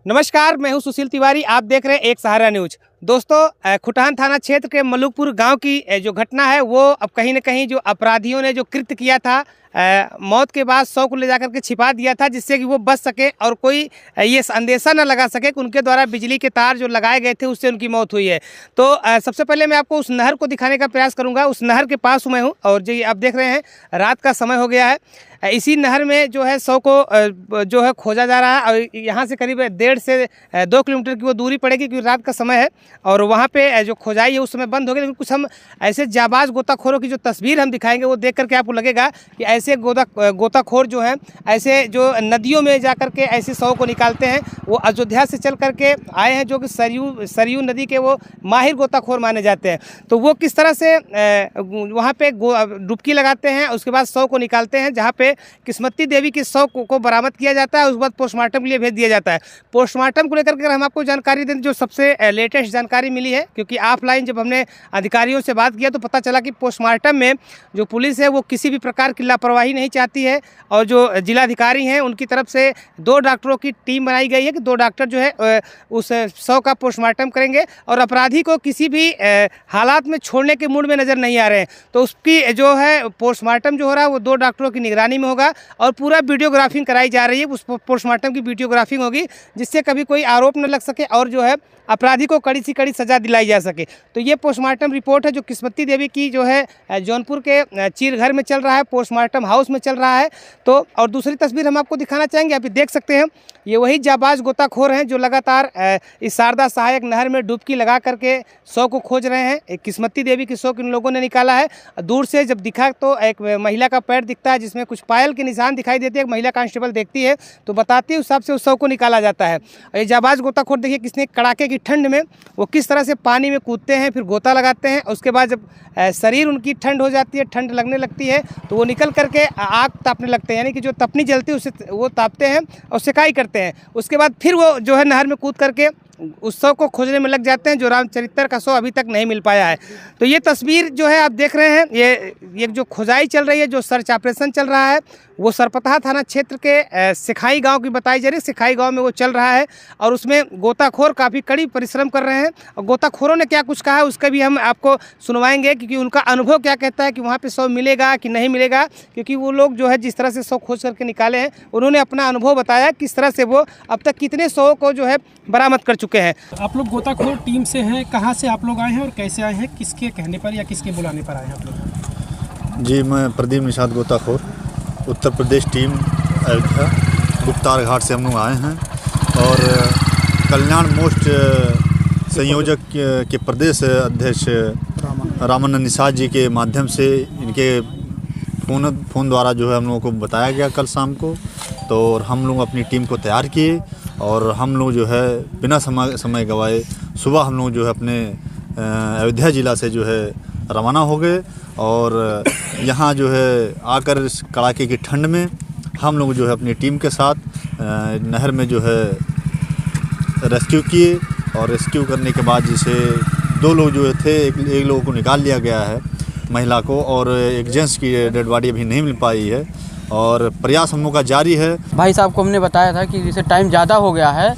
नमस्कार, मैं हूं सुशील तिवारी। आप देख रहे हैं एक सहारा न्यूज। दोस्तों, खुटहान थाना क्षेत्र के मलुकपुर गांव की जो घटना है वो अब कहीं न कहीं जो अपराधियों ने जो कृत्य किया था, मौत के बाद शव को ले जाकर के छिपा दिया था जिससे कि वो बच सके और कोई ये अंदेशा न लगा सके कि उनके द्वारा बिजली के तार जो लगाए गए थे उससे उनकी मौत हुई है। तो सबसे पहले मैं आपको उस नहर को दिखाने का प्रयास करूंगा। उस नहर के पास मैं हूँ और जो आप देख रहे हैं रात का समय हो गया है। इसी नहर में जो है शव को जो है खोजा जा रहा है और यहाँ से करीब 1.5 से 2 किलोमीटर की वो दूरी पड़ेगी क्योंकि रात का समय है और वहाँ पे जो खोजाई है उस समय बंद हो गई। लेकिन कुछ हम ऐसे जाबाज गोताखोरों की जो तस्वीर हम दिखाएंगे वो देख करके आपको लगेगा कि ऐसे गोताखोर जो हैं ऐसे जो नदियों में जा कर के ऐसे शव को निकालते हैं। वो अयोध्या से चल करके आए हैं जो कि सरयू नदी के वो माहिर गोताखोर माने जाते हैं। तो वो किस तरह से वहाँ पे डुबकी लगाते हैं, उसके बाद शव को निकालते हैं जहाँ पे किस्मती देवी के शव को बरामद किया जाता है। उसके बाद पोस्टमार्टम के लिए भेज दिया जाता है। पोस्टमार्टम को लेकर के हम आपको जानकारी दें, जो सबसे लेटेस्ट जानकारी मिली है क्योंकि ऑफलाइन जब हमने अधिकारियों से बात किया तो पता चला कि पोस्टमार्टम में जो पुलिस है वो किसी भी प्रकार की लापरवाही नहीं चाहती है और जो जिलाधिकारी हैं उनकी तरफ से 2 डॉक्टरों की टीम बनाई गई है कि 2 डॉक्टर जो है उस शव का पोस्टमार्टम करेंगे और अपराधी को किसी भी हालात में छोड़ने के मूड में नज़र नहीं आ रहे हैं। तो उसकी जो है पोस्टमार्टम जो हो रहा है वो 2 डॉक्टरों की निगरानी में होगा और पूरा वीडियोग्राफिंग कराई जा रही है। उस पोस्टमार्टम की वीडियोग्राफिंग होगी जिससे कभी कोई आरोप न लग सके और जो है अपराधी को कड़ी से कड़ी सजा दिलाई जा सके। तो ये पोस्टमार्टम रिपोर्ट है जो किस्मती देवी की जो है जौनपुर के चीरघर में चल रहा है, पोस्टमार्टम हाउस में चल रहा है। तो और दूसरी तस्वीर हम आपको दिखाना चाहेंगे, आप देख सकते हैं ये वही जाबाज गोताखोर हैं जो लगातार इस शारदा सहायक नहर में डुबकी लगा करके शव को खोज रहे हैं। एक किस्मती देवी की शव इन लोगों ने निकाला है। दूर से जब दिखा तो एक महिला का पैर दिखता है जिसमें कुछ पायल के निशान दिखाई देते हैं। एक महिला कांस्टेबल देखती है तो बताती है, उस हिसाब से उस शव को निकाला जाता है। और ये जाबाज गोताखोर देखिए किसने कड़ाके की ठंड में वो किस तरह से पानी में कूदते हैं, फिर गोता लगाते हैं। उसके बाद जब शरीर उनकी ठंड हो जाती है, ठंड लगने लगती है तो वो निकल करके आग तापने लगते हैं, यानी कि जो तपनी जलती है उससे वो तापते हैं और सिकाई करते हैं। उसके बाद फिर वो जो है नहर में कूद करके उस शव को खोजने में लग जाते हैं जो रामचरित्र का शव अभी तक नहीं मिल पाया है। तो ये तस्वीर जो है आप देख रहे हैं, ये जो खुदाई चल रही है, जो सर्च ऑपरेशन चल रहा है वो सरपतहा थाना क्षेत्र के सिखाई गांव की बताई जा रही है। सिखाई गांव में वो चल रहा है और उसमें गोताखोर काफ़ी कड़ी परिश्रम कर रहे हैं और गोताखोरों ने क्या कुछ कहा है उसका भी हम आपको सुनवाएंगे क्योंकि उनका अनुभव क्या कहता है कि वहाँ पे शव मिलेगा कि नहीं मिलेगा। क्योंकि वो लोग जो है जिस तरह से शव खोज करके निकाले हैं उन्होंने अपना अनुभव बताया किस तरह से वो अब तक कितने शव को जो है बरामद कर चुके हैं। आप लोग गोताखोर टीम से हैं, कहाँ से आप लोग आए हैं और कैसे आए हैं, किसके कहने पर या किसके बुलाने पर आए हैं आप लोग? जी, मैं प्रदीप निषाद गोताखोर, उत्तर प्रदेश टीम अयोध्या गुप्तार घाट से हम लोग आए हैं और कल्याण मोस्ट संयोजक के प्रदेश अध्यक्ष रामानंद निषाद जी के माध्यम से इनके फ़ोन द्वारा जो है हम लोगों को बताया गया कल शाम को। तो हम लोग अपनी टीम को तैयार किए और हम लोग जो है बिना समय गवाए सुबह हम लोग जो है अपने अयोध्या ज़िला से जो है रवाना हो गए और यहाँ जो है आकर इस कड़ाके की ठंड में हम लोग जो है अपनी टीम के साथ नहर में जो है रेस्क्यू किए और रेस्क्यू करने के बाद जिसे 2 लोग जो थे, एक लोगों को निकाल लिया गया है, महिला को, और एक जेंट्स की डेड बॉडी अभी नहीं मिल पाई है और प्रयास हम लोग का जारी है। भाई साहब को हमने बताया था कि जैसे टाइम ज़्यादा हो गया है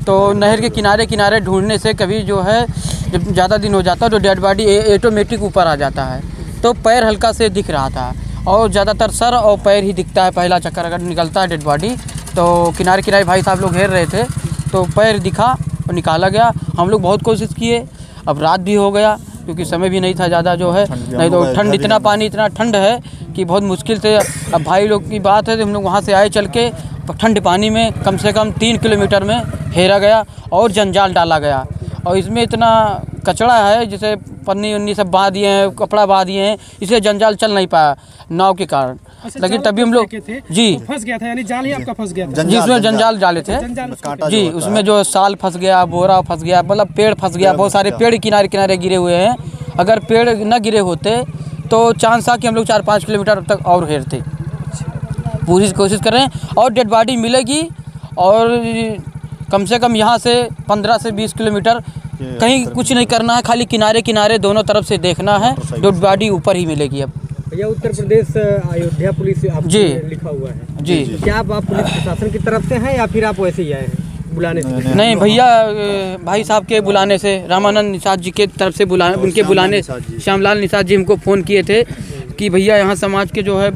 तो नहर के किनारे ढूंढने से कभी जो है जब ज़्यादा दिन हो जाता है तो डेड बॉडी ऑटोमेटिक ऊपर आ जाता है। तो पैर हल्का से दिख रहा था और ज़्यादातर सर और पैर ही दिखता है। पहला चक्कर अगर निकलता है डेड बॉडी तो किनारे भाई साहब लोग घेर रहे थे तो पैर दिखा और निकाला गया। हम लोग बहुत कोशिश किए, अब रात भी हो गया क्योंकि समय भी नहीं था ज़्यादा जो है, नहीं तो ठंड इतना पानी इतना ठंड है कि बहुत मुश्किल से अब भाई लोग की बात है तो हम लोग वहाँ से आए चल के ठंड पानी में कम से कम 3 किलोमीटर में हेरा गया और जंजाल डाला गया। और इसमें इतना कचड़ा है जैसे पन्नी उन्नी सब बांध दिए हैं, कपड़ा बांध दिए हैं, इसलिए जंजाल चल नहीं पाया नाव के कारण। लेकिन तभी हम लोग जी तो फंस गया था, यानी जाल ही आपका फंस गया था? जी, उसमें जंजाल डाले थे जी, उसमें जो साल फंस गया, बोरा फंस गया, मतलब पेड़ फंस गया, बहुत सारे पेड़ किनारे गिरे हुए हैं। अगर पेड़ न गिरे होते तो चांस था कि हम लोग 4-5 किलोमीटर तक और हेरते। पूरी कोशिश कर रहे हैं और डेड बॉडी मिलेगी और कम से कम यहाँ से 15 से 20 किलोमीटर कहीं कुछ नहीं करना है, खाली किनारे दोनों तरफ से देखना है, डेड बॉडी ऊपर ही मिलेगी। अब भैया उत्तर प्रदेश अयोध्या पुलिस जी लिखा हुआ है जी, तो क्या आप पुलिस प्रशासन की तरफ से हैं या फिर आप वैसे ही आए हैं? बुलाने से? नहीं भैया, भाई साहब के बुलाने से, रामानंद निषाद जी के तरफ से उनके बुलाने, श्यामलाल निषाद जी हमको फ़ोन किए थे कि भैया यहाँ समाज के जो है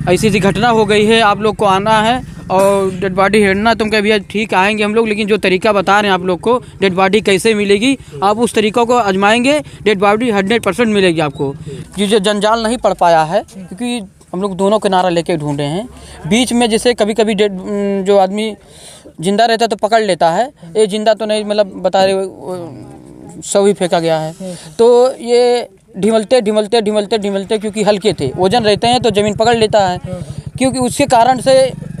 ऐसी ऐसी घटना हो गई है, आप लोग को आना है और डेड बॉडी हेरना। तुम कह भैया ठीक आएंगे हम लोग, लेकिन जो तरीका बता रहे हैं आप लोग को डेड बॉडी कैसे मिलेगी, आप उस तरीक़ों को आजमाएंगे, डेड बॉडी 100% मिलेगी आपको। ये जो जंजाल नहीं पड़ पाया है क्योंकि हम लोग दोनों किनारा लेके ढूंढे हैं। बीच में जैसे कभी कभी जो आदमी जिंदा रहता है तो पकड़ लेता है, ये जिंदा तो नहीं, मतलब बता रहे शव ही फेंका गया है। तो ये ढिमलते क्योंकि हल्के थे, वजन रहते हैं तो ज़मीन पकड़ लेता है, क्योंकि उसके कारण से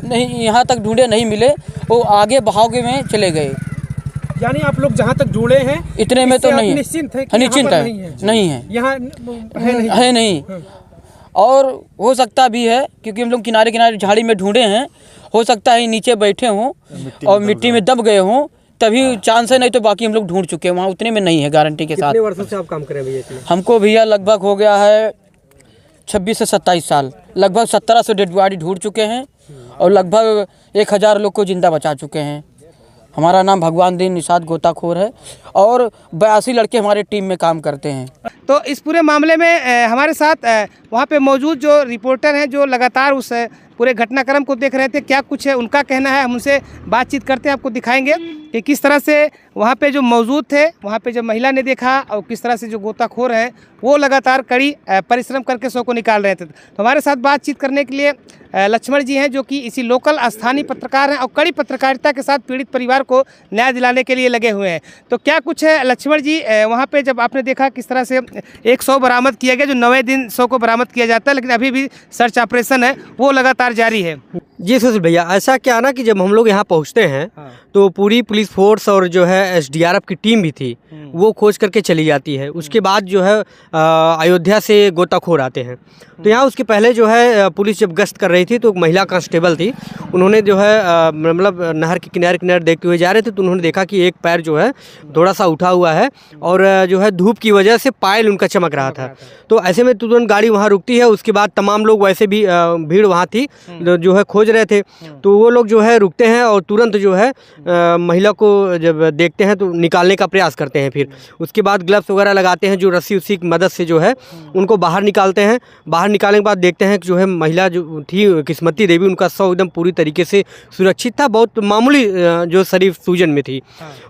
नहीं यहाँ तक ढूंढे, नहीं मिले, वो आगे बहाव के में चले गए। यानी आप लोग जहाँ तक जुड़े हैं इतने में तो नहीं है, निश्चिंत है कि निश्चिंत है, नहीं है, यहाँ है नहीं। और हो सकता भी है क्योंकि हम लोग किनारे किनारे झाड़ी में ढूंढे हैं, हो सकता है नीचे बैठे हों और मिट्टी में दब गए हों, तभी चांस है, नहीं तो बाकी हम लोग ढूंढ चुके हैं, वहाँ उतने में नहीं है गारंटी के साथ। कितने वर्षों से आप काम कर रहे हैं भैया? हमको भैया लगभग हो गया है 26 से 27 साल, लगभग 1700 डेड बॉडी ढूंढ चुके हैं और लगभग 1000 लोग को जिंदा बचा चुके हैं। हमारा नाम भगवान दीन निषाद गोताखोर है और 82 लड़के हमारे टीम में काम करते हैं। तो इस पूरे मामले में हमारे साथ वहाँ पे मौजूद जो रिपोर्टर हैं, जो लगातार उस पूरे घटनाक्रम को देख रहे थे, क्या कुछ है उनका कहना है, हम उनसे बातचीत करते हैं, आपको दिखाएंगे कि किस तरह से वहाँ पे जो मौजूद थे, वहाँ पे जब महिला ने देखा और किस तरह से जो गोताखोर हैं वो लगातार कड़ी परिश्रम करके शव को निकाल रहे थे। तो हमारे साथ बातचीत करने के लिए लक्ष्मण जी हैं, जो कि इसी लोकल स्थानीय पत्रकार हैं और कड़ी पत्रकारिता के साथ पीड़ित परिवार को न्याय दिलाने के लिए लगे हुए हैं। तो क्या कुछ है लक्ष्मण जी, वहाँ पे जब आपने देखा किस तरह से एक शव बरामद किया गया, जो 9वें दिन शव को बरामद किया जाता है, लेकिन अभी भी सर्च ऑपरेशन है वो लगातार जारी है। जी सुशील भैया, ऐसा क्या ना कि जब हम लोग यहाँ पहुँचते हैं तो पूरी पुलिस फोर्स और जो है SDRF की टीम भी थी, वो खोज करके चली जाती है। उसके बाद जो है अयोध्या से गोताखोर आते हैं। तो यहाँ उसके पहले जो है पुलिस जब गश्त कर रही थी तो एक महिला कांस्टेबल थी, उन्होंने जो है मतलब नहर के किनारे किनारे देखते हुए जा रहे थे, तो उन्होंने देखा कि एक पैर जो है थोड़ा सा उठा हुआ है और जो है धूप की वजह से पायल उनका चमक रहा था। तो ऐसे में तुरंत गाड़ी वहाँ रुकती है। उसके बाद तमाम लोग, वैसे भी भीड़ वहाँ थी जो है खोज रहे थे, तो वो लोग जो है रुकते हैं और तुरंत जो है महिला को जब देखते हैं तो निकालने का प्रयास करते हैं। फिर उसके बाद ग्लव्स वगैरह लगाते हैं, जो रस्सी उसी की मदद से जो है उनको बाहर निकालते हैं। बाहर निकालने के बाद देखते हैं कि जो है महिला जो थी किस्मती देवी, उनका शव एकदम पूरी तरीके से सुरक्षित था, बहुत मामूली जो शरीर सूजन में थी।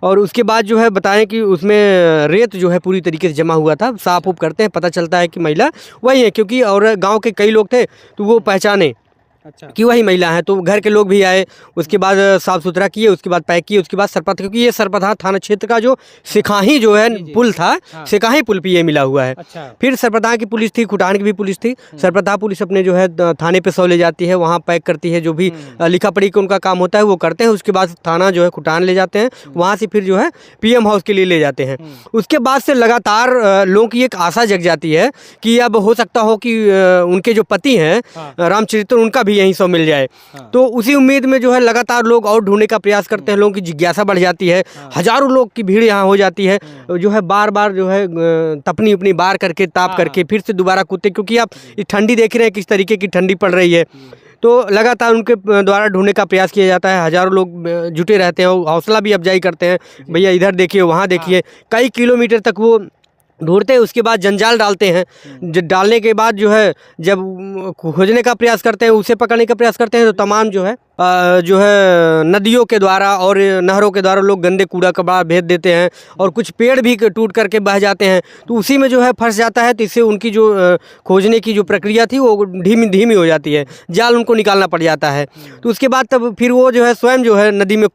और उसके बाद जो है बताएं कि उसमें रेत जो है पूरी तरीके से जमा हुआ था। साफ उफ करते हैं, पता चलता है कि महिला वही है, क्योंकि और गाँव के कई लोग थे तो वो पहचाने कि वही महिला है। तो घर के लोग भी आए, उसके बाद साफ़ सुथरा किए, उसके बाद पैक किए, उसके बाद सरपत, क्योंकि ये सरपतहा थाना क्षेत्र का जो सिकाही जो है पुल था, सिकाही पुल पे ये मिला हुआ है। फिर सरपतहा की पुलिस थी, खुटान की भी पुलिस थी। सरपतहा पुलिस अपने जो है थाने पे शव ले जाती है, वहाँ पैक करती है, जो भी लिखा पढ़ी का उनका काम होता है वो करते हैं। उसके बाद थाना जो है खुटान ले जाते हैं, वहाँ से फिर जो है PM हाउस के लिए ले जाते हैं। उसके बाद से लगातार लोगों की एक आशा जग जाती है कि अब हो सकता हो कि उनके जो पति हैं रामचरित्र, उनका भी यहीं शव मिल जाए। तो उसी उम्मीद में जो है लगातार लोग और ढूंढने का प्रयास करते हैं। लोगों की जिज्ञासा बढ़ जाती है, हजारों लोग की भीड़ यहाँ हो जाती है, जो है बार बार जो है तपनी अपनी बार करके ताप करके फिर से दोबारा कूदते, क्योंकि आप ठंडी देख रहे हैं किस तरीके की ठंडी पड़ रही है। तो लगातार उनके द्वारा ढूंढने का प्रयास किया जाता है। हजारों लोग जुटे रहते हैं, हौसला भी अफजाई करते हैं, भैया इधर देखिए वहाँ देखिए, कई किलोमीटर तक वो ढूंढते हैं। उसके बाद जंजाल डालते हैं, डालने के बाद जो है जब खोजने का प्रयास करते हैं, उसे पकड़ने का प्रयास करते हैं, तो तमाम जो है नदियों के द्वारा और नहरों के द्वारा लोग गंदे कूड़ा कबाड़ भेज देते हैं और कुछ पेड़ भी टूट करके बह जाते हैं। तो उसी में जो है फंस जाता है, तो इससे उनकी जो खोजने की जो प्रक्रिया थी वो धीमी हो जाती है, जाल उनको निकालना पड़ जाता है। तो उसके बाद तब फिर वो जो है स्वयं जो है नदी में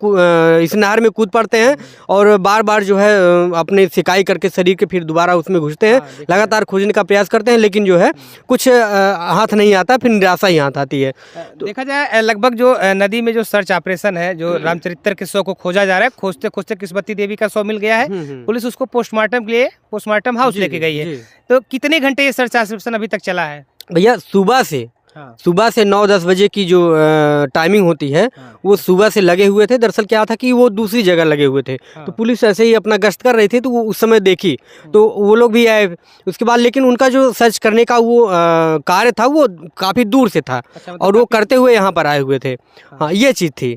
इस नहर में कूद पड़ते हैं और बार बार जो है अपने सिकाई करके शरीर के फिर दोबारा उसमें घुसते हैं, लगातार खोजने का प्रयास करते हैं, लेकिन जो है कुछ हाथ नहीं आता, फिर निराशा ही हाथ आती है। तो देखा जाए लगभग जो नदी में जो सर्च ऑपरेशन है, जो रामचरित्र के शव को खोजा जा रहा है, खोजते खोजते किस्मती देवी का शव मिल गया है। पुलिस उसको पोस्टमार्टम के लिए पोस्टमार्टम हाउस लेके गई है। तो कितने घंटे ये सर्च ऑपरेशन अभी तक चला है भैया? सुबह से 9-10 बजे की जो टाइमिंग होती है वो सुबह से लगे हुए थे। दरअसल क्या था कि वो दूसरी जगह लगे हुए थे, तो पुलिस ऐसे ही अपना गश्त कर रही थी, तो वो उस समय देखी, तो वो लोग भी आए उसके बाद। लेकिन उनका जो सर्च करने का वो कार्य था वो काफ़ी दूर से था और वो करते हुए यहाँ पर आए हुए थे। हाँ, ये चीज़ थी।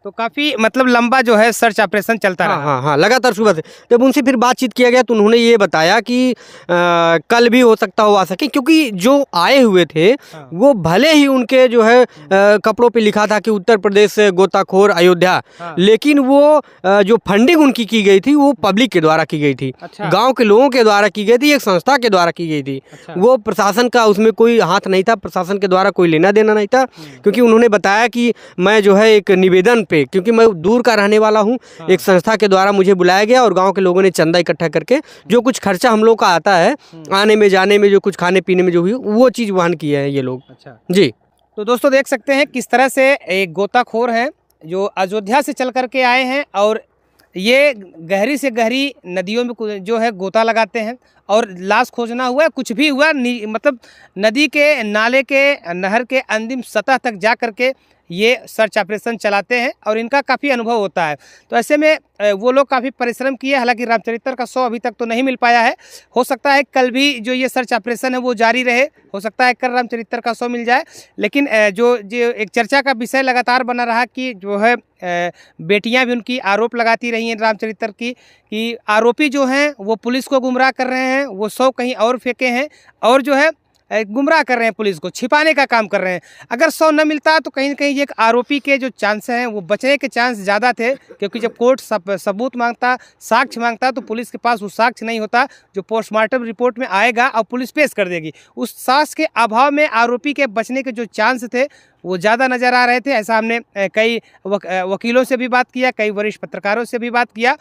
तो काफ़ी मतलब लंबा जो है सर्च ऑपरेशन चलता हाँ रहा। हाँ हाँ, लगातार सुबह से। जब उनसे फिर बातचीत किया गया तो उन्होंने ये बताया कि कल भी हो सकता हो आ सके, क्योंकि जो आए हुए थे हाँ। वो भले ही उनके जो है कपड़ों पे लिखा था कि उत्तर प्रदेश गोताखोर अयोध्या, हाँ। लेकिन वो जो फंडिंग उनकी की गई थी वो पब्लिक के द्वारा की गई थी, अच्छा। गांव के लोगों के द्वारा की गई थी, एक संस्था के द्वारा की गई थी। अच्छा। वो प्रशासन का उसमें कोई हाथ नहीं था, प्रशासन के द्वारा कोई लेना देना नहीं था, क्योंकि उन्होंने बताया कि मैं जो है एक निवेदन पे, क्योंकि मैं दूर का रहने वाला हूँ, एक संस्था के द्वारा मुझे बुलाया गया और गांव के लोगों ने चंदा इकट्ठा करके जो कुछ खर्चा हम लोग का आता है आने में जाने में, जो कुछ खाने पीने में जो हुई, वो चीज़ वहन किए हैं ये लोग। अच्छा। जी। तो दोस्तों देख सकते हैं किस तरह से एक गोताखोर हैं जो अयोध्या से चल करके आए हैं और ये गहरी से गहरी नदियों में जो है गोता लगाते हैं और लाश खोजना हुआ, कुछ भी हुआ, मतलब नदी के, नाले के, नहर के अंतिम सतह तक जा करके ये सर्च ऑपरेशन चलाते हैं और इनका काफ़ी अनुभव होता है। तो ऐसे में वो लोग काफ़ी परिश्रम किए। हालांकि रामचरित्र का 100 अभी तक तो नहीं मिल पाया है, हो सकता है कल भी जो ये सर्च ऑपरेशन है वो जारी रहे, हो सकता है कल रामचरित्र का 100 मिल जाए। लेकिन जो एक चर्चा का विषय लगातार बना रहा कि जो है बेटियां भी उनकी आरोप लगाती रही हैं रामचरित्र की कि आरोपी जो हैं वो पुलिस को गुमराह कर रहे हैं, वो 100 कहीं और फेंके हैं और जो है गुमराह कर रहे हैं, पुलिस को छिपाने का काम कर रहे हैं। अगर 100 न मिलता तो कहीं न कहीं एक आरोपी के जो चांस हैं वो बचने के चांस ज़्यादा थे, क्योंकि जब कोर्ट सबूत मांगता, साक्ष्य मांगता, तो पुलिस के पास वो साक्ष्य नहीं होता जो पोस्टमार्टम रिपोर्ट में आएगा और पुलिस पेश कर देगी। उस साक्ष्य के अभाव में आरोपी के बचने के जो चांस थे वो ज़्यादा नज़र आ रहे थे। ऐसा हमने कई वकीलों से भी बात किया, कई वरिष्ठ पत्रकारों से भी बात किया,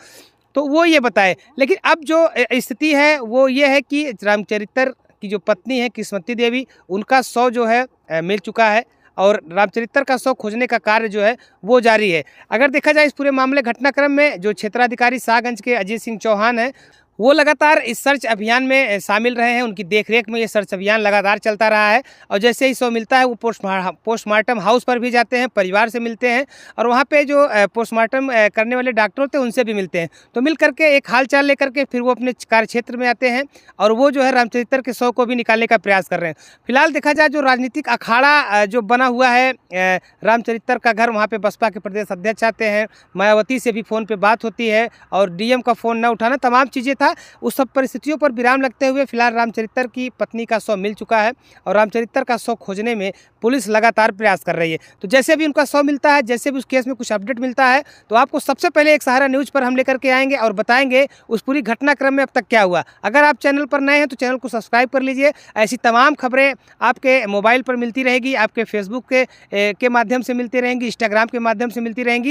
तो वो ये बताए। लेकिन अब जो स्थिति है वो ये है कि रामचरित्र की जो पत्नी है किस्मती देवी, उनका 100 जो है मिल चुका है और रामचरित्र का 100 खोजने का कार्य जो है वो जारी है। अगर देखा जाए इस पूरे मामले घटनाक्रम में जो क्षेत्राधिकारी शाहगंज के अजीत सिंह चौहान हैं वो लगातार इस सर्च अभियान में शामिल रहे हैं। उनकी देखरेख में ये सर्च अभियान लगातार चलता रहा है और जैसे ही 100 मिलता है वो पोस्टमार्टम हाउस पर भी जाते हैं, परिवार से मिलते हैं और वहाँ पे जो पोस्टमार्टम करने वाले डॉक्टर होते हैं उनसे भी मिलते हैं। तो मिल करके एक हाल चाल लेकर के फिर वो अपने कार्य क्षेत्र में आते हैं और वो जो है रामचरित्र के 100 को भी निकालने का प्रयास कर रहे हैं। फिलहाल देखा जाए जो राजनीतिक अखाड़ा जो बना हुआ है रामचरित्र का घर, वहाँ पर बसपा के प्रदेश अध्यक्ष आते हैं, मायावती से भी फ़ोन पर बात होती है और DM का फ़ोन न उठाना, तमाम चीज़ें था। उस सब परिस्थितियों पर विराम लगते हुए फिलहाल रामचरित्र की पत्नी का 100 मिल चुका है और रामचरित्र का 100 खोजने में पुलिस लगातार प्रयास कर रही है। तो जैसे भी उनका 100 मिलता है, जैसे भी उस केस में कुछ अपडेट मिलता है, तो आपको सबसे पहले एक सहारा न्यूज़ पर हम लेकर के आएंगे और बताएंगे उस पूरी घटनाक्रम में अब तक क्या हुआ। अगर आप चैनल पर नए हैं तो चैनल को सब्सक्राइब कर लीजिए। ऐसी तमाम खबरें आपके मोबाइल पर मिलती रहेगी, आपके फेसबुक के माध्यम से मिलती रहेंगी, इंस्टाग्राम के माध्यम से मिलती रहेंगी।